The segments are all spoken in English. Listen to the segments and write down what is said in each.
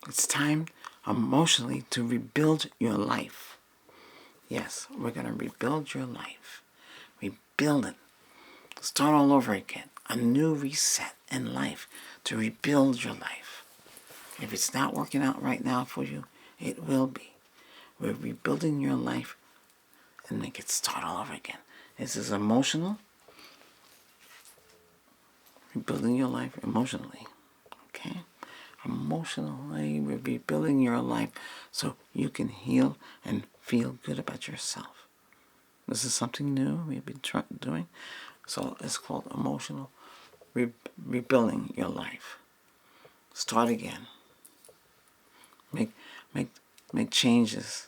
It's time emotionally to rebuild your life. Yes, we're going to rebuild your life. Rebuild it. Start all over again. A new reset in life to rebuild your life. If it's not working out right now for you, it will be. We're rebuilding your life and make it start all over again. This is emotional. Rebuilding your life emotionally. Okay? Emotionally, we're rebuilding your life so you can heal and feel good about yourself. This is something new we've been doing. So it's called emotional rebuilding your life. Start again. Make changes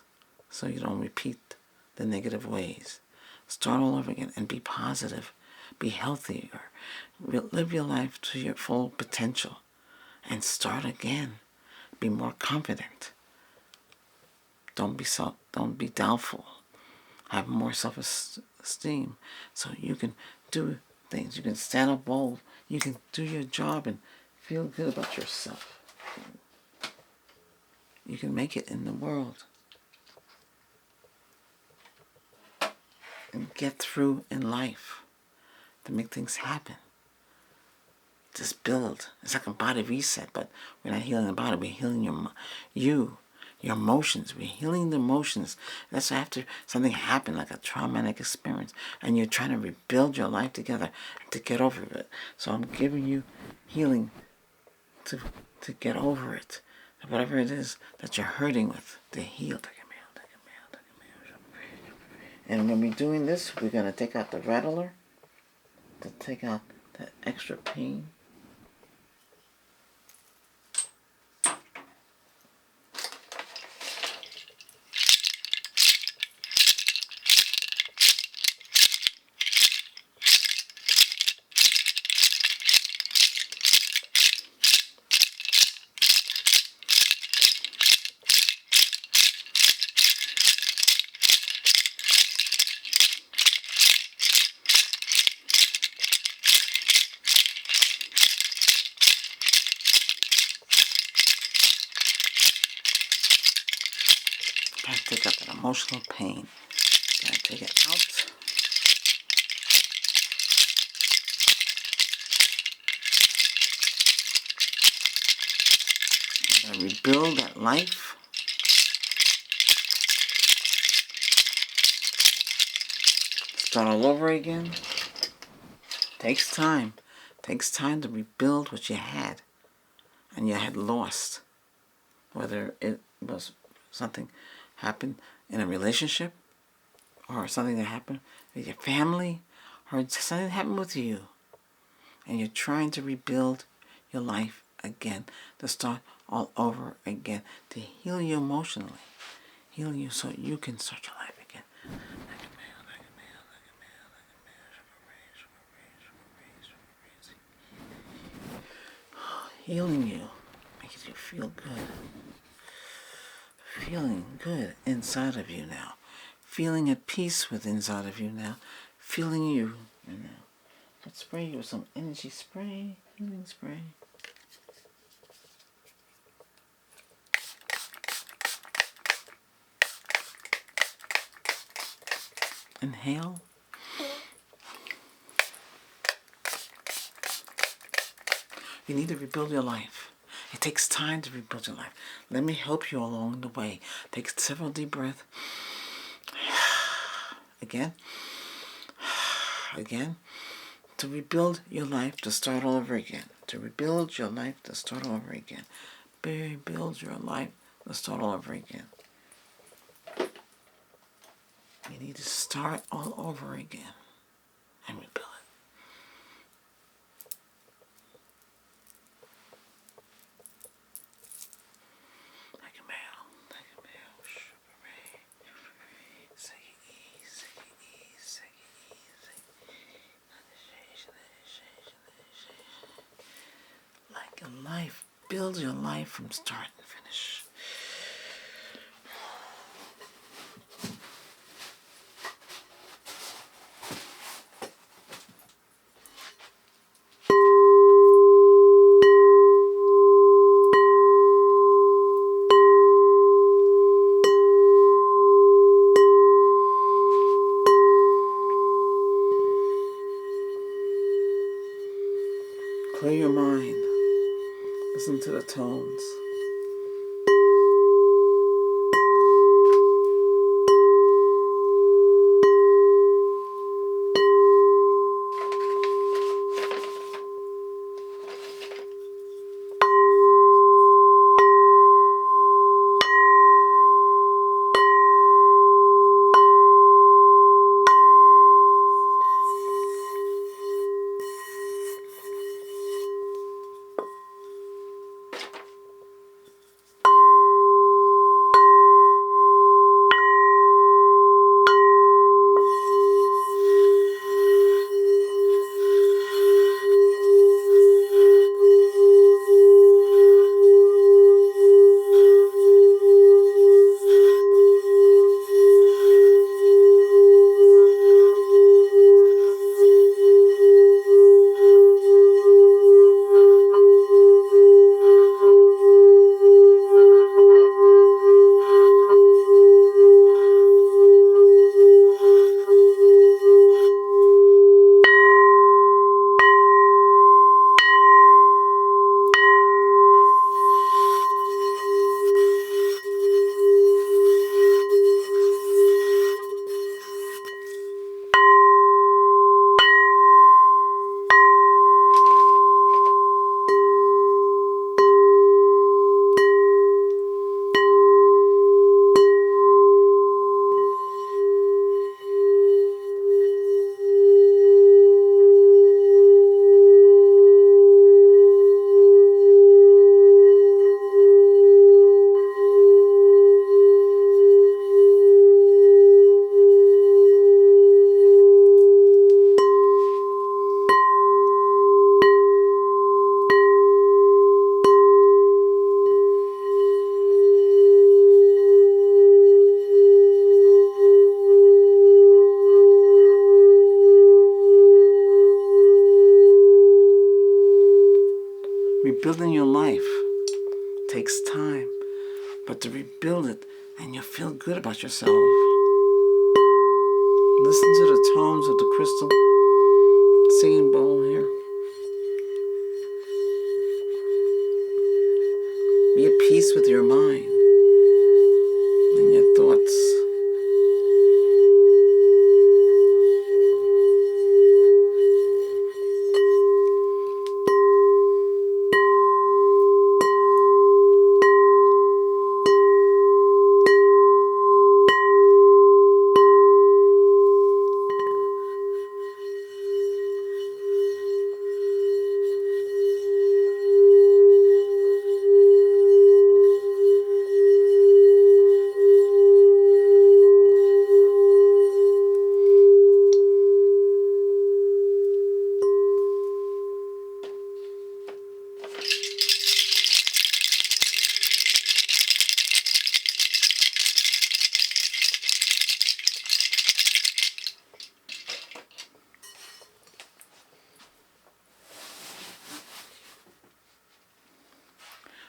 so you don't repeat the negative ways. Start all over again and be positive. Be healthier. Live your life to your full potential. And start again. Be more confident. Don't be doubtful. Have more self-esteem so you can do things. You can stand up bold. You can do your job and feel good about yourself. You can make it in the world. And get through in life to make things happen. Just build. It's like a body reset, but we're not healing the body. We're healing your emotions. We're healing the emotions. That's after something happened, like a traumatic experience, and you're trying to rebuild your life together to get over it. So I'm giving you healing to get over it. Whatever it is that you're hurting with, to heal. And when we're doing this, we're going to take out the rattler to take out that extra pain. Gotta take out that emotional pain. Gotta take it out. Gotta rebuild that life. Start all over again. Takes time. Takes time to rebuild what you had and you had lost. Whether it was something happened in a relationship, or something that happened with your family, or something that happened with you. And you're trying to rebuild your life again, to start all over again, to heal you emotionally. Heal you so you can start your life again. Healing you, making you feel good. Feeling good inside of you now. Feeling at peace with inside of you now. Feeling you now. Let's spray you with some energy spray, healing spray. Inhale. You need to rebuild your life. It takes time to rebuild your life. Let me help you along the way. Take several deep breaths. Again. Again. To rebuild your life, to start all over again. To rebuild your life, to start all over again. Rebuild your life, to start all over again. You need to start all over again and rebuild it. Like a life, build your life from start and finish. tones. Rebuilding your life takes time, but to rebuild it and you'll feel good about yourself. Listen to the tones of the crystal singing bowl here. Be at peace with your mind and your thoughts.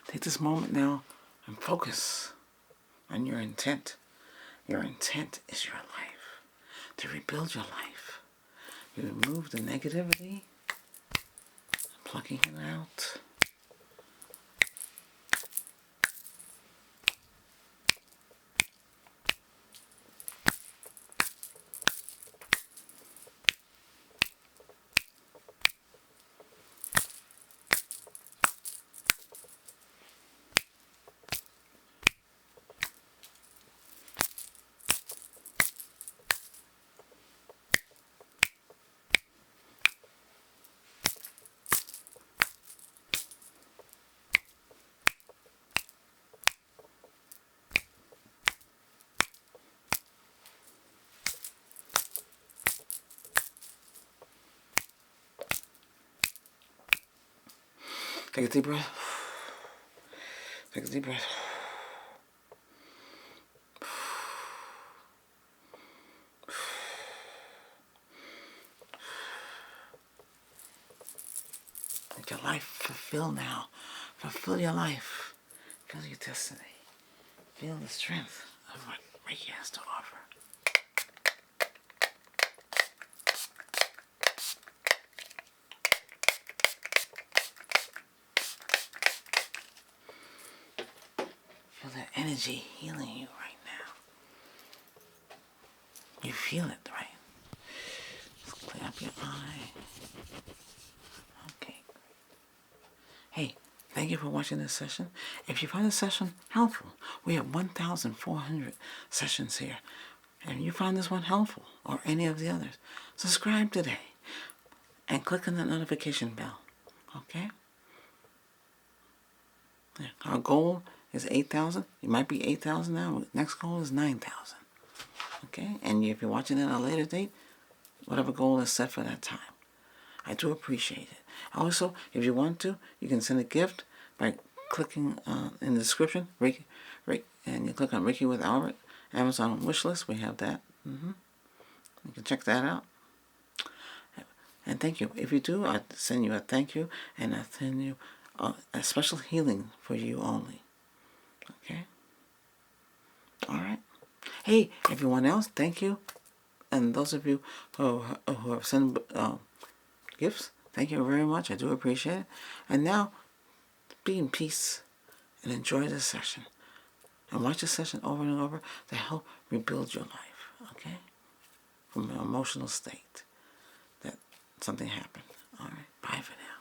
Take this moment now and focus on your intent. Your intent is your life. To rebuild your life. You remove the negativity, plucking it out. Take a deep breath. Take a deep breath. Let your life fulfill now. Fulfill your life. Feel your destiny. Feel the strength of what Reiki has to offer. Feel that energy healing you right now. You feel it, right? Let's clear up your eye. Okay. Hey, thank you for watching this session. If you find this session helpful, we have 1,400 sessions here. And if you found this one helpful, or any of the others, subscribe today and click on the notification bell. Okay? Yeah. Our goal is 8,000. It might be 8,000 now. Next goal is 9,000. Okay? And if you're watching it at a later date, whatever goal is set for that time. I do appreciate it. Also, if you want to, you can send a gift by clicking in the description, Reiki, and you click on Reiki with Albert, Amazon wish list. We have that. You can check that out. And thank you. If you do, I send you a thank you, and I send you a special healing for you only. Okay? All right. Hey, everyone else, thank you. And those of you who have sent gifts, thank you very much. I do appreciate it. And now, be in peace and enjoy this session. And watch this session over and over to help rebuild your life, okay? From an emotional state that something happened. All right, bye for now.